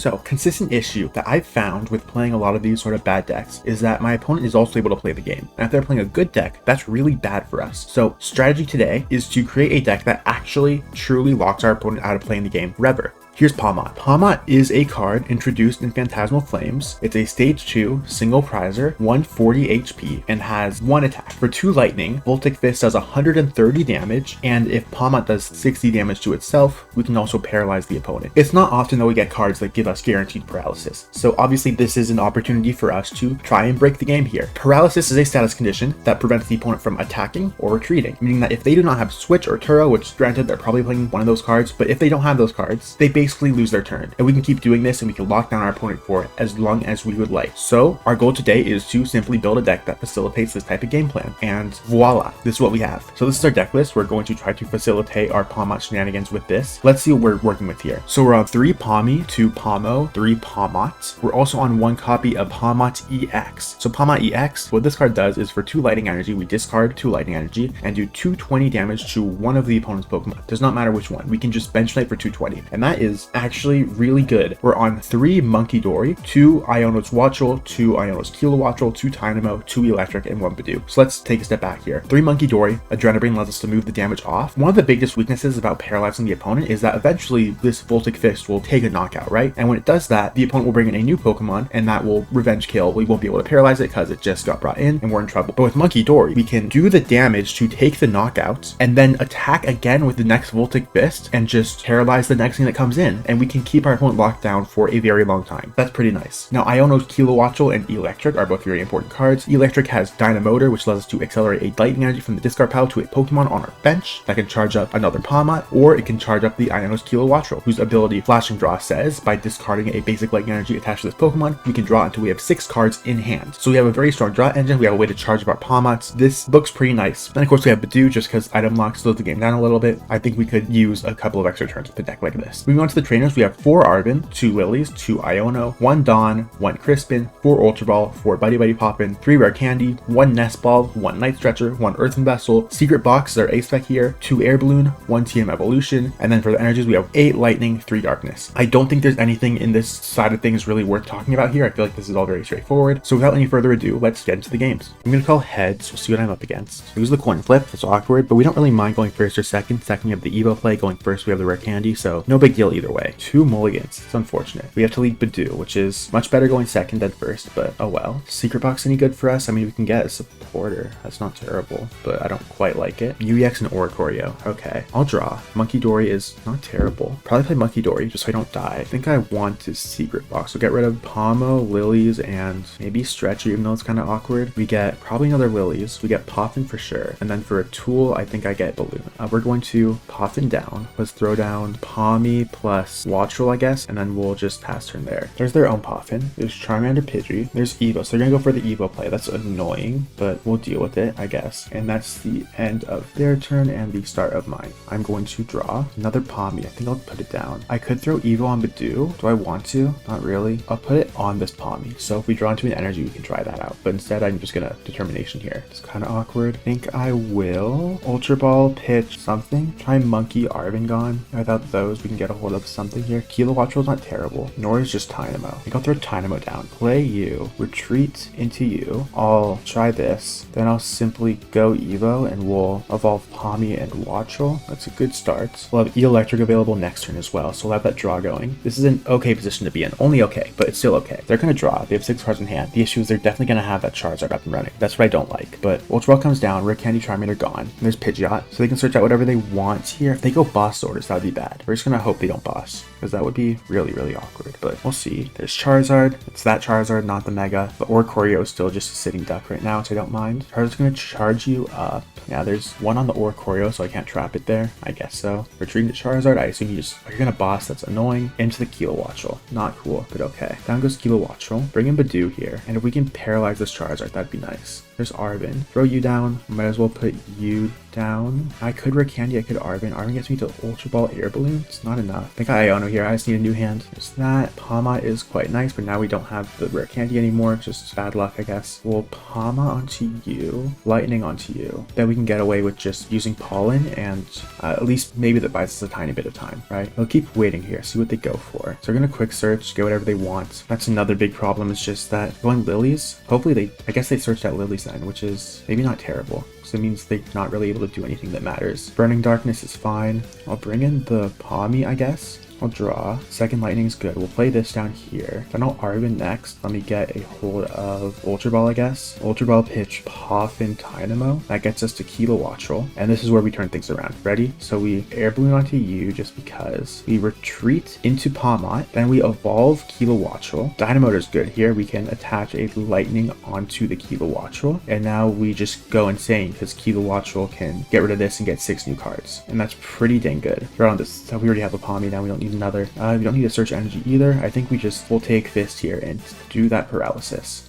So, consistent issue that I've found with playing a lot of these sort of bad decks is that my opponent is also able to play the game. And if they're playing a good deck, that's really bad for us. So, strategy today is to create a deck that actually truly locks our opponent out of playing the game forever. Here's Pawmot. Pawmot is a card introduced in Phantasmal Flames. It's a stage 2 single prizer, 140 HP, and has 1 attack. For 2 lightning, Voltic Fist does 130 damage, and if Pawmot does 60 damage to itself, we can also paralyze the opponent. It's not often that we get cards that give us guaranteed paralysis, so obviously this is an opportunity for us to try and break the game here. Paralysis is a status condition that prevents the opponent from attacking or retreating, meaning that if they do not have Switch or Turo, which granted they're probably playing one of those cards, but if they don't have those cards, they basically lose their turn, and we can keep doing this and we can lock down our opponent for as long as we would like. So our goal today is to simply build a deck that facilitates this type of game plan, and voila, this is what we have. So this is our deck list. We're going to try to facilitate our Pawmot shenanigans with this. Let's see what we're working with here. So we're on 3 Pawmi, 2 Pawmo, 3 Pawmot. We're also on 1 copy of Pawmot EX. So Pawmot EX, what this card does is for 2 lightning energy, we discard 2 lightning energy and do 220 damage to one of the opponent's Pokemon. Does not matter which one. We can just bench knight for 220, and that is actually really good. We're on 3 Munkidori, 2 Iono's Watchel, 2 Iono's Kilowattrel, 2 Dynamo, 2 Electric, and 1 Badoo. So let's take a step back here. 3 Munkidori, Adrenaline lets us to move the damage off. One of the biggest weaknesses about paralyzing the opponent is that eventually this Voltic Fist will take a knockout, right? And when it does that, the opponent will bring in a new Pokemon, and that will revenge kill. We won't be able to paralyze it because it just got brought in, and we're in trouble. But with Munkidori, we can do the damage to take the knockout, and then attack again with the next Voltic Fist, and just paralyze the next thing that comes in, and we can keep our opponent locked down for a very long time. That's pretty nice. Now, Iono's Kilowattrel and Electric are both very important cards. Electric has Dynamotor, which allows us to accelerate a lightning energy from the discard pile to a Pokemon on our bench that can charge up another Pawmot, or it can charge up the Iono's Kilowattrel, whose ability Flashing Draw says by discarding a basic lightning energy attached to this Pokemon, we can draw until we have 6 cards in hand. So we have a very strong draw engine. We have a way to charge up our Pawmots. This looks pretty nice. Then of course we have Badoo, just because item lock slows the game down a little bit. I think we could use a couple of extra turns with a deck like this. Moving on to the trainers, we have 4 Arven, 2 Lilies, 2 Iono, 1 Dawn, 1 Crispin, 4 Ultra Ball, 4 Buddy Buddy Poppin, 3 Rare Candy, 1 Nest Ball, 1 Night Stretcher, 1 Earthen Vessel, Secret Box is our ace spec here, 2 Air Balloon, 1 TM Evolution, and then for the energies we have 8 Lightning, 3 Darkness. I don't think there's anything in this side of things really worth talking about here. I feel like this is all very straightforward. So without any further ado, let's get into the games. I'm going to call heads. We'll see what I'm up against. Use the coin flip. It's awkward, but we don't really mind going first or second. Second, we have the Evo play. Going first, we have the Rare Candy, so no big deal either way. 2 mulligans. It's unfortunate. We have to lead Badoo, which is much better going second than first, but oh well. Secret Box any good for us? I mean, we can get a supporter. That's not terrible, but I don't quite like it. UEX and Oricorio. Okay, I'll draw. Munkidori is not terrible. Probably play Munkidori just so I don't die. I think I want to Secret Box. So get rid of Pawmo, Lilies, and maybe Stretcher, even though it's kind of awkward. We get probably another Lilies. We get Poffin for sure. And then for a tool, I think I get Balloon. We're going to Poffin down. Let's throw down Pawmi plus Watchel, I guess, and then we'll just pass turn there. There's their own Poffin. There's Charmander, Pidgey. There's Evo. So they're gonna go for the Evo play. That's annoying, but we'll deal with it, I guess. And that's the end of their turn and the start of mine. I'm going to draw another Pawmi. I think I'll put it down. I could throw Evo on Badoo. Do I want to? Not really. I'll put it on this Pawmi. So if we draw into an energy, we can try that out. But instead, I'm just gonna Determination here. It's kind of awkward. I think I will Ultra Ball, pitch something. Try Monkey, Arvengon. Without those, we can get a hold of something here. Kilowattrel's not terrible, nor is just Dynamo. I think I'll throw Dynamo down. Play you, retreat into you. I'll try this. Then I'll simply go Evo and we'll evolve Pawmi and Watchel. That's a good start. We'll have Electric available next turn as well, so we'll have that draw going. This is an okay position to be in. Only okay, but it's still okay. They're gonna draw. They have 6 cards in hand. The issue is they're definitely gonna have that Charizard up and running. That's what I don't like. But Ultra Ball comes down, Rare Candy, Charmander gone. And there's Pidgeot, so they can search out whatever they want here. If they go Boss Orders, that would be bad. We're just gonna hope they don't Boss, because that would be really, really awkward. But we'll see. There's Charizard. It's that Charizard, not the Mega. The Oricorio is still just a sitting duck right now, so I don't mind. Charizard's gonna charge you up. Yeah, there's one on the Oricorio, so I can't trap it there. I guess so. Retreating to Charizard, I assume you're gonna Boss. That's annoying. Into the Kilowattrel. Not cool, but okay. Down goes Kilowattrel. Bring in Badoo here, and if we can paralyze this Charizard, that'd be nice. There's Arvin. Throw you down. Might as well put you down. I could Rare Candy, I could Arvin. Arvin gets me to Ultra Ball Air Balloon. It's not enough. I think I Iono here. I just need a new hand. There's that. Pawmot is quite nice, but now we don't have the Rare Candy anymore. Just bad luck, I guess. We'll Pawmot onto you. Lightning onto you. Then we can get away with just using Pollen, and at least maybe that buys us a tiny bit of time, right? We'll keep waiting here, see what they go for. So we're gonna quick search, get whatever they want. That's another big problem, is just that going Lilies, hopefully I guess they searched at Lilies then, which is maybe not terrible. So it means they're not really able to do anything that matters. Burning Darkness is fine. I'll bring in the Pawmi, I guess. I'll draw. Second Lightning is good. We'll play this down here. Then I'll Arvin next. Let me get a hold of Ultra Ball, I guess. Ultra Ball, pitch, Poffin, Dynamo. That gets us to Kilowattrel. And this is where we turn things around. Ready? So we Air Balloon onto you just because. We retreat into Pawmot. Then we evolve Kilowattrel. Dynamo is good here. We can attach a Lightning onto the Kilowattrel. And now we just go insane because Kilowattrel can get rid of this and get 6 new cards. And that's pretty dang good. Throw on this. So we already have a Pawmi now. We don't need another. We don't need to search energy either. I think we'll take Fist here and do that paralysis.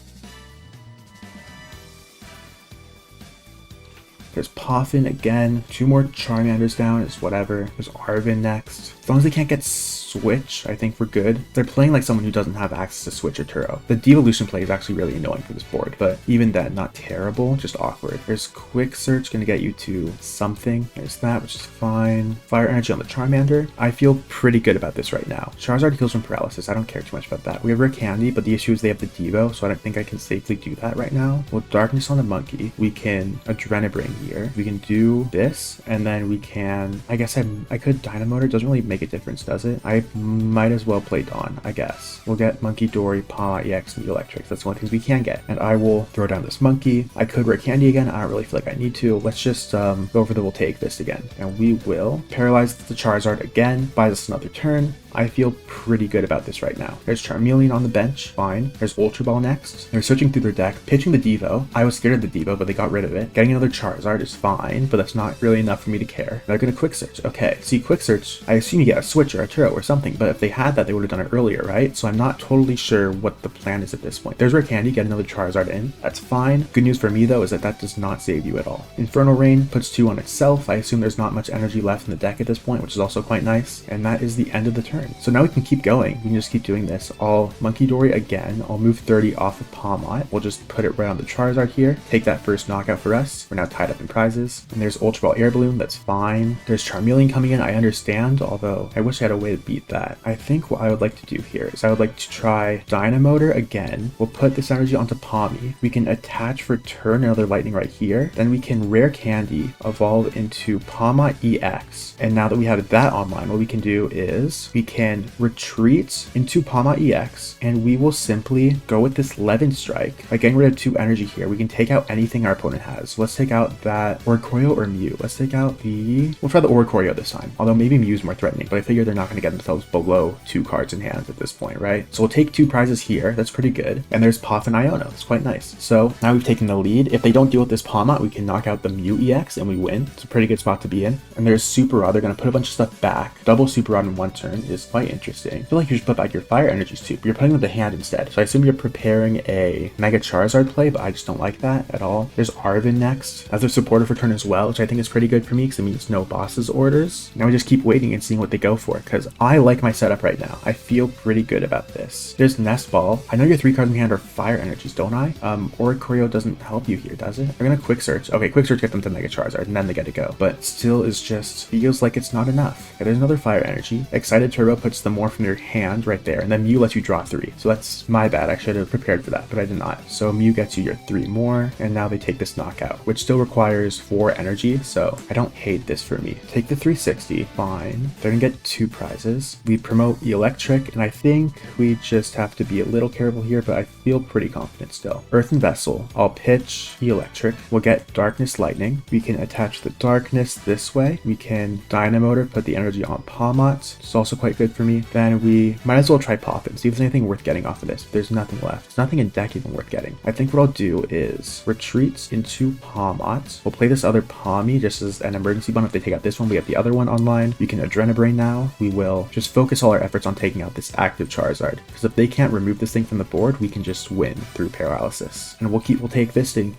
There's Poffin again. 2 more Charmanders down is whatever. There's Arvin next. As long as they can't get Switch, I think we're good. They're playing like someone who doesn't have access to Switch or Turo. The Devolution play is actually really annoying for this board, but even then, not terrible, just awkward. There's Quick Search, gonna get you to something. There's that, which is fine. Fire Energy on the Charmander. I feel pretty good about this right now. Charizard heals from paralysis. I don't care too much about that. We have Rare Candy, but the issue is they have the Devo, so I don't think I can safely do that right now. Well, Darkness on the Monkey. We can Adrenabring here. We can do this, and then we can, I guess I could Dynamotor. It doesn't really make a difference, does it? I might as well play Dawn, I guess. We'll get Munkidori, Pawmot, EX, and Electrics. That's the only things we can get. And I will throw down this Monkey. I could Rare Candy again. I don't really feel like I need to. Let's just go for the Voltaic Fist again. And we will paralyze the Charizard again. Buys us another turn. I feel pretty good about this right now. There's Charmeleon on the bench, fine. There's Ultra Ball next. They're searching through their deck, pitching the Devo. I was scared of the Devo, but they got rid of it. Getting another Charizard is fine, but that's not really enough for me to care. They're gonna Quick Search. Okay, see, Quick Search, I assume you get a Switch or a Turo or something, but if they had that, they would have done it earlier, right? So I'm not totally sure what the plan is at this point. There's Rare Candy, get another Charizard in. That's fine. Good news for me, though, is that does not save you at all. Infernal Rain puts 2 on itself. I assume there's not much energy left in the deck at this point, which is also quite nice. And that is the end of the turn. So now we can keep going. We can just keep doing this. I'll Munkidori again. I'll move 30 off of Pawmot. We'll just put it right on the Charizard here. Take that first knockout for us. We're now tied up in prizes. And there's Ultra Ball Air Balloon. That's fine. There's Charmeleon coming in. I understand, although I wish I had a way to beat that. I think what I would like to do here is I would like to try Dynamotor again. We'll put this energy onto Pawmi. We can attach for turn another Lightning right here. Then we can Rare Candy, evolve into Pawmot EX. And now that we have that online, what we can do is we can retreat into Pawmot EX, and we will simply go with this Levin Strike. By getting rid of 2 energy here, we can take out anything our opponent has. So let's take out that Oricorio or Mew. Let's take out we'll try the Oricorio this time. Although maybe Mew's more threatening, but I figure they're not going to get themselves below 2 cards in hand at this point, right? So we'll take 2 prizes here. That's pretty good. And there's Poff and Iono. It's quite nice. So now we've taken the lead. If they don't deal with this Pawmot, we can knock out the Mew EX and we win. It's a pretty good spot to be in. And there's Super Rod. They're going to put a bunch of stuff back. Double Super Rod in 1 turn is quite interesting. I feel like you should put back your Fire Energies too, but you're putting them to hand instead. So I assume you're preparing a Mega Charizard play, but I just don't like that at all. There's Arvin next as a supporter for turn as well, which I think is pretty good for me because it means no boss's orders. Now we just keep waiting and seeing what they go for because I like my setup right now. I feel pretty good about this. There's Nest Ball. I know your 3 cards in hand are Fire Energies, don't I? Oricorio doesn't help you here, does it? I'm gonna Quick Search. Okay, Quick Search get them to Mega Charizard and then they get to go, but still is just feels like it's not enough. Okay, there's another Fire Energy. Excited Turbo puts them more from their hand right there, and then Mew lets you draw 3. So that's my bad. I should have prepared for that, but I did not. So Mew gets you your 3 more, and now they take this knockout, which still requires 4 energy, so I don't hate this for me. Take the 360, fine. They're gonna get 2 prizes. We promote Electric, and I think we just have to be a little careful here, but I feel pretty confident still. Earthen Vessel, I'll pitch Electric. We'll get Darkness Lightning. We can attach the Darkness this way. We can Dynamotor, put the energy on Pawmot. It's also quite quite good for me. Then we might as well try Poffin, see if there's anything worth getting off of this. There's nothing left. There's nothing in deck even worth getting. I think what I'll do is retreat into Pawmot. We'll play this other Pawmy just as an emergency bond. If they take out this one, we have the other one online. You can Adrenabrain now. We will just focus all our efforts on taking out this active Charizard, because if they can't remove this thing from the board, we can just win through paralysis. And we'll take this thing.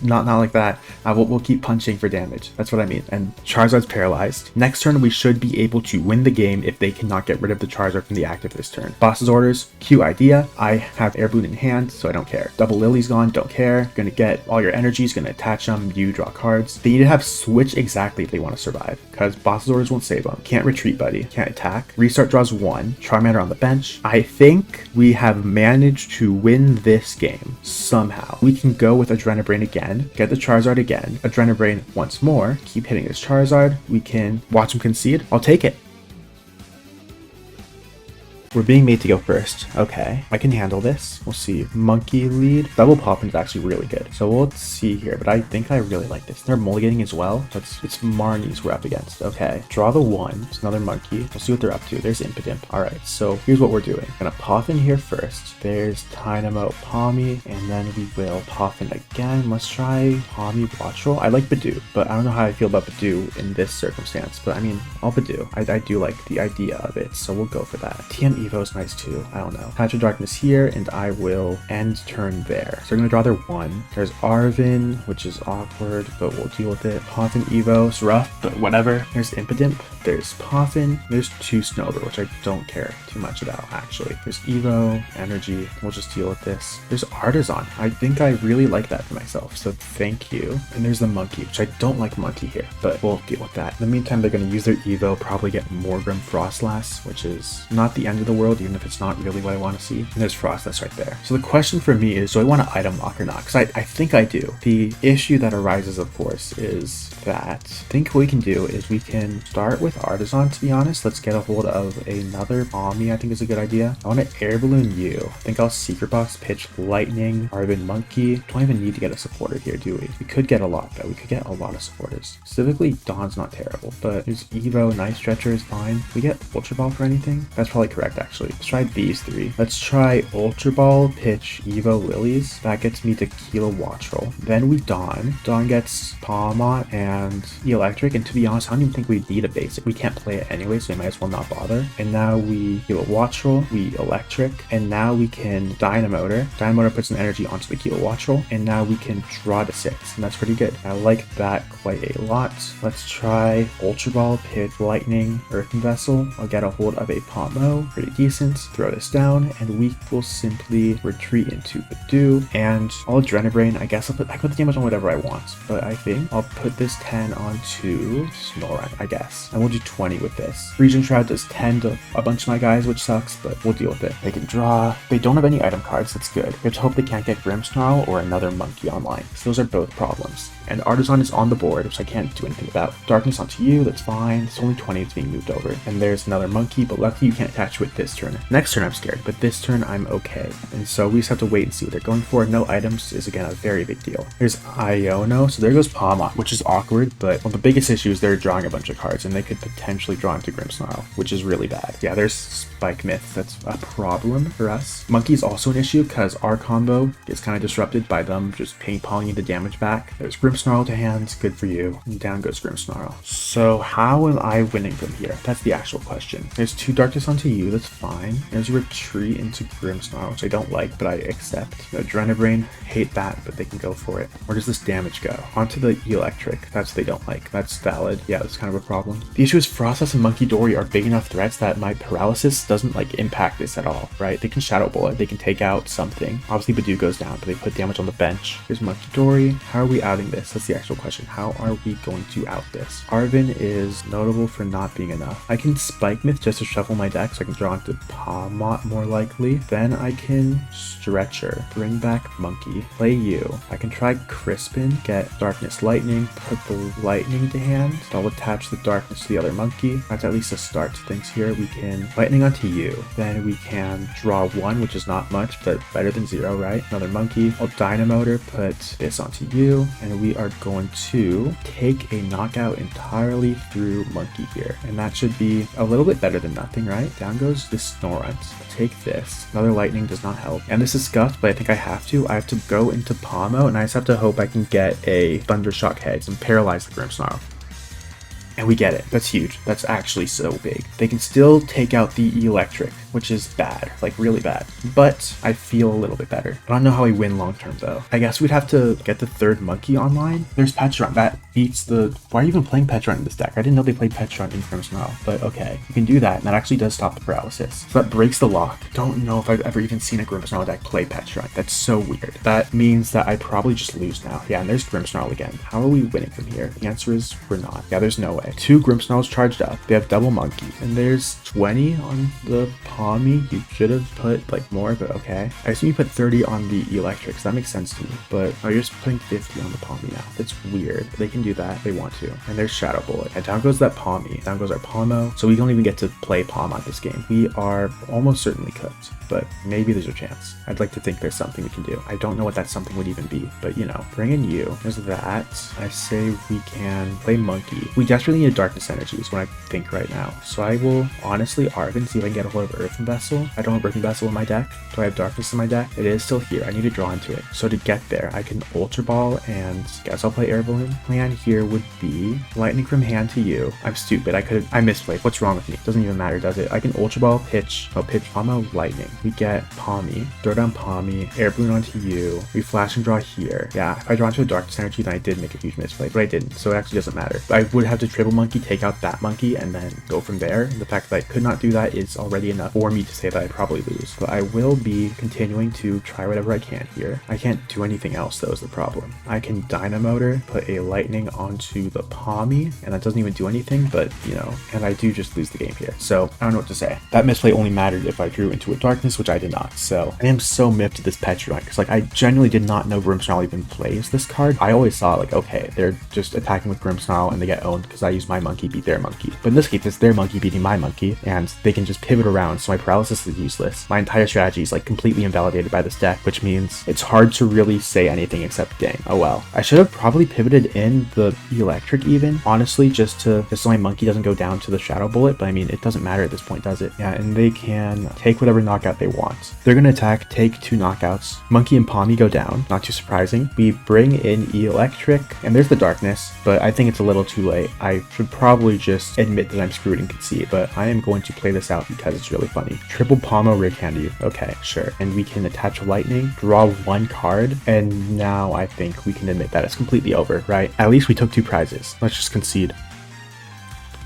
Not like that. We'll keep punching for damage. That's what I mean. And Charizard's paralyzed. Next turn, we should be able to win the game if they cannot get rid of the Charizard from the active this turn. Boss's orders, cute idea. I have Air Boon in hand, so I don't care. Double Lily's gone, don't care. Gonna get all your energies, gonna attach them, you draw cards. They need to have switch exactly if they want to survive, because boss's orders won't save them. Can't retreat, buddy. Can't attack. Restart draws 1. Charmander on the bench. I think we have managed to win this game somehow. We can go with Adrenabrain again, get the Charizard again, Adrenabrain once more, keep hitting this Charizard. We can watch him concede. I'll take it. We're being made to go first. Okay, I can handle this. We'll see. Monkey lead. Double Poppin is actually really good. So we'll see here, but I think I really like this. They're mulliganing as well. So it's Marnies we're up against. Okay, draw the 1. It's another monkey. We'll see what they're up to. There's Impidimp. All right, so here's what we're doing. Gonna Poffin here first. There's Dynamo Pawmy, and then we will Poffin again. Let's try Pawmy Watchroll. I like Badoo, but I don't know how I feel about Badoo in this circumstance. But I mean, I'll Badoo. I do like the idea of it, so we'll go for that. TM Evo is nice too. I don't know. Patch of Darkness here, and I will end turn there. So we're gonna draw their 1. There's Arvin, which is awkward, but we'll deal with it. Poffin Evo, it's rough, but whatever. There's Impidimp. There's Poffin. There's 2 Snover, which I don't care too much about, actually. There's Evo, Energy. We'll just deal with this. There's Artisan. I think I really like that for myself, so thank you. And there's the Monkey, which I don't like Monkey here, but we'll deal with that. In the meantime, they're gonna use their Evo, probably get Morgrim Frostlass, which is not the end of the world, even if it's not really what I want to see. And there's Frostlass right there. So the question for me is, do I want to item lock or not? Because I think I do. The issue that arises, of course, is that I think what we can do is we can start with Artisan, to be honest. Let's get a hold of another Pawmy, I think is a good idea. I want to Air Balloon you. I think I'll Secret Box, pitch Lightning, Arvin Monkey. Don't even need to get a supporter here, do we? We could get a lot, though. We could get a lot of supporters. Specifically, Dawn's not terrible, but there's Evo, Night Stretcher is fine. We get Ultra Ball for anything? That's probably correct, actually. Let's try these 3. Let's try Ultra Ball, pitch Evo Lilies. That gets me Tequila Watchroll. Then we Dawn. Dawn gets Pawmot and Electric, and to be honest, I don't even think we need a basic. We can't play it anyway, so we might as well not bother. And now we Tequila Watchroll, we Electric, and now we can Dynamotor. Dynamotor puts an energy onto the Tequila Watchroll, and now we can draw to 6, and that's pretty good. I like that quite a lot. Let's try Ultra Ball, pitch Lightning, Earthen Vessel. I'll get a hold of a Pawmo, pretty decent. Throw this down, and we will simply retreat into Badoo, and I'll Adrenabrain. I guess I put the damage on whatever I want, but I think I'll put this 10 onto Snorunt, I guess, and we'll do 20 with this. Region Shroud does 10 to a bunch of my guys, which sucks, but we'll deal with it. They can draw. They don't have any item cards. That's good. Let's hope they can't get Grimmsnarl or another Monkey online, so those are both problems. And Artisan is on the board, which I can't do anything about. Darkness onto you, that's fine. It's only 20 that's being moved over. And there's another Monkey, but luckily you can't attach to it this turn. Next turn I'm scared, but this turn I'm okay. And so we just have to wait and see what they're going for. No items is, again, a very big deal. There's Iono, so there goes Pawmot, which is awkward, but well, the biggest issue is they're drawing a bunch of cards, and they could potentially draw into Grimmsnarl, which is really bad. Yeah, there's Spike Myth. That's a problem for us. Monkey's also an issue, because our combo gets kind of disrupted by them just ping-ponging the damage back. There's Grimmsnarl to hand, good for you. And down goes Grimmsnarl. So how am I winning from here? That's the actual question. There's 2 Darkness onto you, that's fine. There's a retreat into Grimmsnarl, which I don't like, but I accept. Adrenabrain, hate that, but they can go for it. Where does this damage go? Onto the Electric. That's what they don't like. That's valid. Yeah, that's kind of a problem. The issue is Frostlass and Munkidori are big enough threats that my paralysis doesn't like impact this at all, right? They can Shadow Bullet, they can take out something. Obviously Badoo goes down, but they put damage on the bench. Here's Munkidori. How are we outing this? That's the actual question. How are we going to out this? Arvin is notable for not being enough. I can Spike Myth just to shuffle my deck so I can draw into Pawmot more likely. Then I can Stretcher, bring back Monkey, play you. I can try Crispin, get Darkness Lightning, put the Lightning to hand. So I'll attach the Darkness to the other monkey. That's at least a start to things here. We can lightning onto you. Then we can draw 1, which is not much, but better than 0, right? Another monkey. I'll dynamotor, put this onto you, and we are going to take a knockout entirely through monkey here. And that should be a little bit better than nothing, right? Down goes this Snorunt. Take this. Another lightning does not help. And this is scuffed, but I think I have to. I have to go into Pawmot, and I just have to hope I can get a Thundershock Heads and paralyze the Grimmsnarl. And we get it. That's huge. That's actually so big. They can still take out the electric, which is bad, like really bad. But I feel a little bit better. I don't know how we win long term though. I guess we'd have to get the third monkey online. There's Petron. That beats the... Why are you even playing Petron in this deck? I didn't know they played Petron in Grimmsnarl, but okay. You can do that, and that actually does stop the paralysis. So that breaks the lock. Don't know if I've ever even seen a Grimmsnarl deck play Petron. That's so weird. That means that I probably just lose now. Yeah, and there's Grimmsnarl again. How are we winning from here? The answer is we're not. Yeah, there's no way. 2 Grimmsnarls charged up. They have double monkey, and there's 20 on the Pawmot. You should have put like more, but okay. I assume you put 30 on the electrics. That makes sense to me, but you're just putting 50 on the Pawmot now. That's weird. They can do that if they want to. And there's Shadow Bullet. And down goes that Pawmot. Down goes our Pawmot. So we don't even get to play Pawmot this game. We are almost certainly cooked, but maybe there's a chance. I'd like to think there's something we can do. I don't know what that something would even be, but you know, bring in you. There's that. I say we can play monkey. We desperately need a darkness energy is what I think right now. So I will honestly Arvin, see if I can get a hold of Earthen Vessel. I don't have Earthen Vessel in my deck. Do I have darkness in my deck? It is still here. I need to draw into it. So to get there, I can Ultra Ball and guess I'll play Air Balloon. Plan here would be lightning from hand to you. I'm stupid. I misplayed. What's wrong with me? Doesn't even matter, does it? I can Ultra Ball, pitch Pawmot, lightning. We get Pawmot, throw down Pawmot, Air Balloon onto you. We flash and draw here. Yeah, if I draw into a darkness energy, then I did make a huge misplay, but I didn't. So it actually doesn't matter. I would have to triple monkey, take out that monkey, and then go from there. And the fact that I could not do that is already enough for me to say that I probably lose. But I will be continuing to try whatever I can here. I can't do anything else though is the problem. I can Dynamotor, put a lightning onto the Pawmot, and that doesn't even do anything, but you know, and I do just lose the game here. So I don't know what to say. That misplay only mattered if I drew into a darkness, which I did not. So I am so miffed at this Petron, because like I genuinely did not know Grimmsnarl even plays this card. I always saw like, okay, they're just attacking with Grimmsnarl and they get owned because I use my monkey beat their monkey. But in this case, it's their monkey beating my monkey, and they can just pivot around, so my paralysis is useless. My entire strategy is like completely invalidated by this deck, which means it's hard to really say anything except dang, oh well. I should have probably pivoted in the electric even, honestly, just so my monkey doesn't go down to the Shadow Bullet, but I mean, it doesn't matter at this point, does it? Yeah, and they can take whatever knockout they want. They're gonna attack, take 2 knockouts. Monkey and Pawmot go down, not too surprising. We bring in electric, and there's the darkness, but I think it's a little too late. I should probably just admit that I'm screwed and concede, but I am going to play this out because it's really funny. Triple Pawmot Rig Candy. Okay, sure. And we can attach lightning, draw 1 card, and now I think we can admit that it's completely over, right? At least we took 2 prizes. Let's just concede.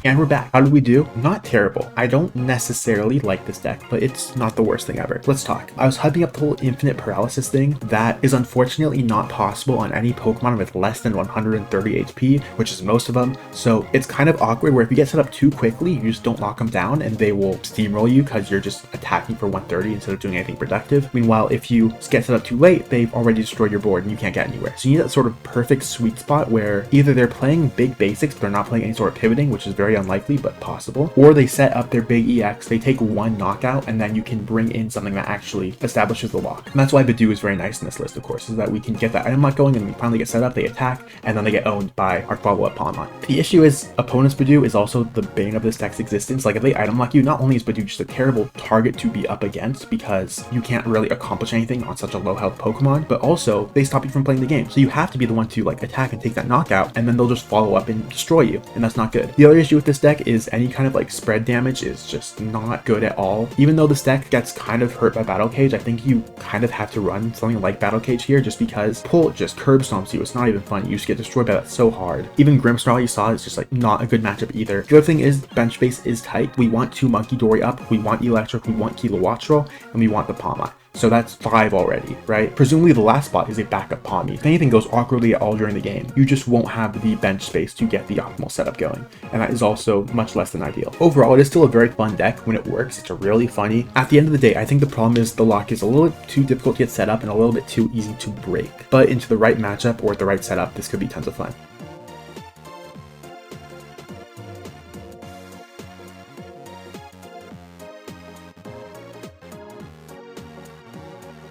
And we're back. How did we do? Not terrible. I don't necessarily like this deck, but it's not the worst thing ever. Let's talk. I was hyping up the whole infinite paralysis thing. That is unfortunately not possible on any Pokemon with less than 130 HP, which is most of them. So it's kind of awkward where if you get set up too quickly, you just don't lock them down and they will steamroll you because you're just attacking for 130 instead of doing anything productive. Meanwhile, if you get set up too late, they've already destroyed your board and you can't get anywhere. So you need that sort of perfect sweet spot where either they're playing big basics, but they're not playing any sort of pivoting, which is very unlikely but possible, or they set up their big EX, they take 1 knockout, and then you can bring in something that actually establishes the lock. And that's why Badoo is very nice in this list, of course, is that we can get that item lock going and we finally get set up, they attack, and then they get owned by our follow-up Pawmot. The issue is opponent's Badoo is also the bane of this deck's existence. Like if they item lock you, not only is Badoo just a terrible target to be up against because you can't really accomplish anything on such a low health Pokemon, but also they stop you from playing the game. So you have to be the one to like attack and take that knockout, and then they'll just follow up and destroy you, and that's not good. The other issue with this deck is any kind of like spread damage is just not good at all. Even though this deck gets kind of hurt by Battle Cage, I think you kind of have to run something like Battle Cage here just because Pull just curb stomps you. It's not even fun. You just get destroyed by that so hard. Even Grimmsnarl you saw is just like not a good matchup either. The other thing is bench space is tight. We want 2 Munkidori up, we want Electric, we want Kilowattrel, and we want the Pawmot. So that's 5 already, right? Presumably the last spot is a backup Pawmot. If anything goes awkwardly at all during the game, you just won't have the bench space to get the optimal setup going. And that is also much less than ideal. Overall, it is still a very fun deck when it works. It's really funny. At the end of the day, I think the problem is the lock is a little bit too difficult to get set up and a little bit too easy to break. But into the right matchup or the right setup, this could be tons of fun.